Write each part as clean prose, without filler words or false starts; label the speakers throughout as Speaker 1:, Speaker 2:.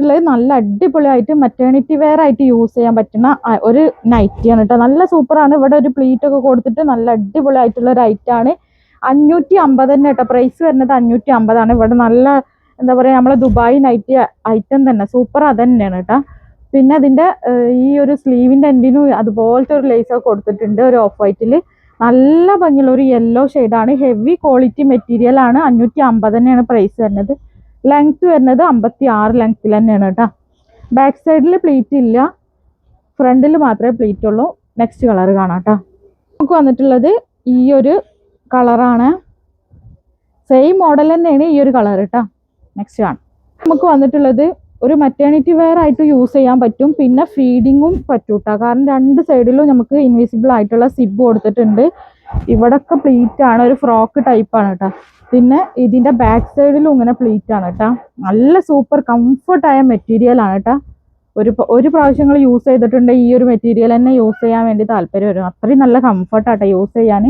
Speaker 1: വന്നിട്ടുള്ളത് നല്ല അടിപൊളിയായിട്ട് മെറ്റേണിറ്റി വെയർ ആയിട്ട് യൂസ് ചെയ്യാൻ പറ്റുന്ന ഒരു നൈറ്റിയാണ് കേട്ടോ. നല്ല സൂപ്പറാണ്. ഇവിടെ ഒരു പ്ലീറ്റ് ഒക്കെ കൊടുത്തിട്ട് നല്ല അടിപൊളിയായിട്ടുള്ള ഒരു ഐറ്റാണ്. 550 തന്നെ കേട്ടോ. പ്രൈസ് വരുന്നത് 550. ഇവിടെ നല്ല എന്താ പറയുക, നമ്മളെ ദുബായ് നൈറ്റി ഐറ്റം തന്നെ സൂപ്പർ അത് തന്നെയാണ് കേട്ടോ. പിന്നെ അതിൻ്റെ ഈ ഒരു സ്ലീവിൻ്റെ എൻഡിനും അതുപോലത്തെ ഒരു ലേസ് ഒക്കെ കൊടുത്തിട്ടുണ്ട്. ഒരു ഓഫ് വൈറ്റിൽ നല്ല ഭംഗിയുള്ള ഒരു യെല്ലോ ഷെയ്ഡാണ്. ഹെവി ക്വാളിറ്റി മെറ്റീരിയൽ ആണ്. 550 തന്നെയാണ് പ്രൈസ് വരുന്നത്. ലെങ്ത് വരുന്നത് 56 ലെങ്ത്തിൽ തന്നെയാണ് കേട്ടോ. ബാക്ക് സൈഡിൽ പ്ലീറ്റ് ഇല്ല, ഫ്രണ്ടിൽ മാത്രമേ പ്ലീറ്റ് ഉള്ളൂ. നെക്സ്റ്റ് കളർ കാണാം കേട്ടോ. നമുക്ക് വന്നിട്ടുള്ളത് ഈ ഒരു കളറാണ്. സെയിം മോഡൽ തന്നെയാണ് ഈ ഒരു കളർ കേട്ടോ. നെക്സ്റ്റ് കാണാം. നമുക്ക് വന്നിട്ടുള്ളത് ഒരു മെറ്റേണിറ്റി വെയർ ആയിട്ട് യൂസ് ചെയ്യാൻ പറ്റും. പിന്നെ ഫീഡിങ്ങും പറ്റും കേട്ടോ. കാരണം രണ്ട് സൈഡിലും നമുക്ക് ഇൻവിസിബിൾ ആയിട്ടുള്ള സിബ് കൊടുത്തിട്ടുണ്ട്. ഇവിടൊക്കെ പ്ലീറ്റ് ആണ്. ഒരു ഫ്രോക്ക് ടൈപ്പാണ് കേട്ടോ. പിന്നെ ഇതിൻ്റെ ബാക്ക് സൈഡിലും ഇങ്ങനെ പ്ലീറ്റ് ആണ് കേട്ടോ. നല്ല സൂപ്പർ കംഫർട്ടായ മെറ്റീരിയൽ ആണ് കേട്ടോ. ഒരു പ്രാവശ്യങ്ങൾ യൂസ് ചെയ്തിട്ടുണ്ട് ഈ ഒരു മെറ്റീരിയൽ തന്നെ യൂസ് ചെയ്യാൻ വേണ്ടി താല്പര്യം വരും. അത്രയും നല്ല കംഫർട്ടാട്ടോ യൂസ് ചെയ്യാൻ.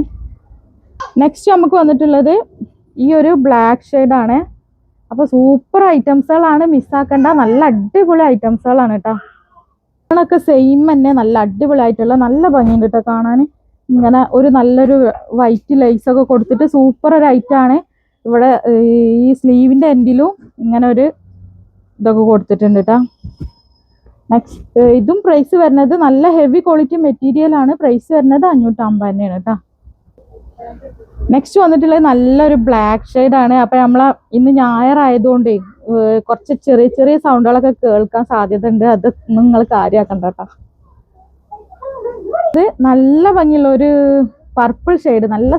Speaker 1: നെക്സ്റ്റ് നമുക്ക് വന്നിട്ടുള്ളത് ഈ ഒരു ബ്ലാക്ക് ഷെയ്ഡാണ്. അപ്പോൾ സൂപ്പർ ഐറ്റംസുകളാണ്, മിസ്സാക്കേണ്ട. നല്ല അടിപൊളി ഐറ്റംസുകളാണ് കേട്ടോ. ഒക്കെ സെയിം തന്നെ നല്ല അടിപൊളിയായിട്ടുള്ള നല്ല ഭംഗിയുണ്ട് കേട്ടോ കാണാൻ. ഇങ്ങനെ ഒരു നല്ലൊരു വൈറ്റ് ലൈസ് ഒക്കെ കൊടുത്തിട്ട് സൂപ്പർ ഒരു ഐറ്റാണ്. ഇവിടെ ഈ സ്ലീവിൻ്റെ എൻഡിലും ഇങ്ങനെ ഒരു ഇതൊക്കെ കൊടുത്തിട്ടുണ്ട് കേട്ടോ. നെക്സ്റ്റ് ഇതും പ്രൈസ് വരുന്നത് നല്ല ഹെവി ക്വാളിറ്റി മെറ്റീരിയൽ ആണ്. പ്രൈസ് വരുന്നത് 550 തന്നെയാണ് കേട്ടോ. നെക്സ്റ്റ് വന്നിട്ടുള്ളത് നല്ലൊരു ബ്ലാക്ക് ഷെയ്ഡാണ്. അപ്പം നമ്മളെ ഇന്ന് ഞായറായതുകൊണ്ട് കുറച്ച് ചെറിയ ചെറിയ സൗണ്ടുകളൊക്കെ കേൾക്കാൻ സാധ്യത ഉണ്ട്. അത് നിങ്ങൾ കാര്യമാക്കണ്ട കേട്ടോ. ഇത് നല്ല ഭംഗിയുള്ള ഒരു പർപ്പിൾ ഷെയ്ഡ്, നല്ല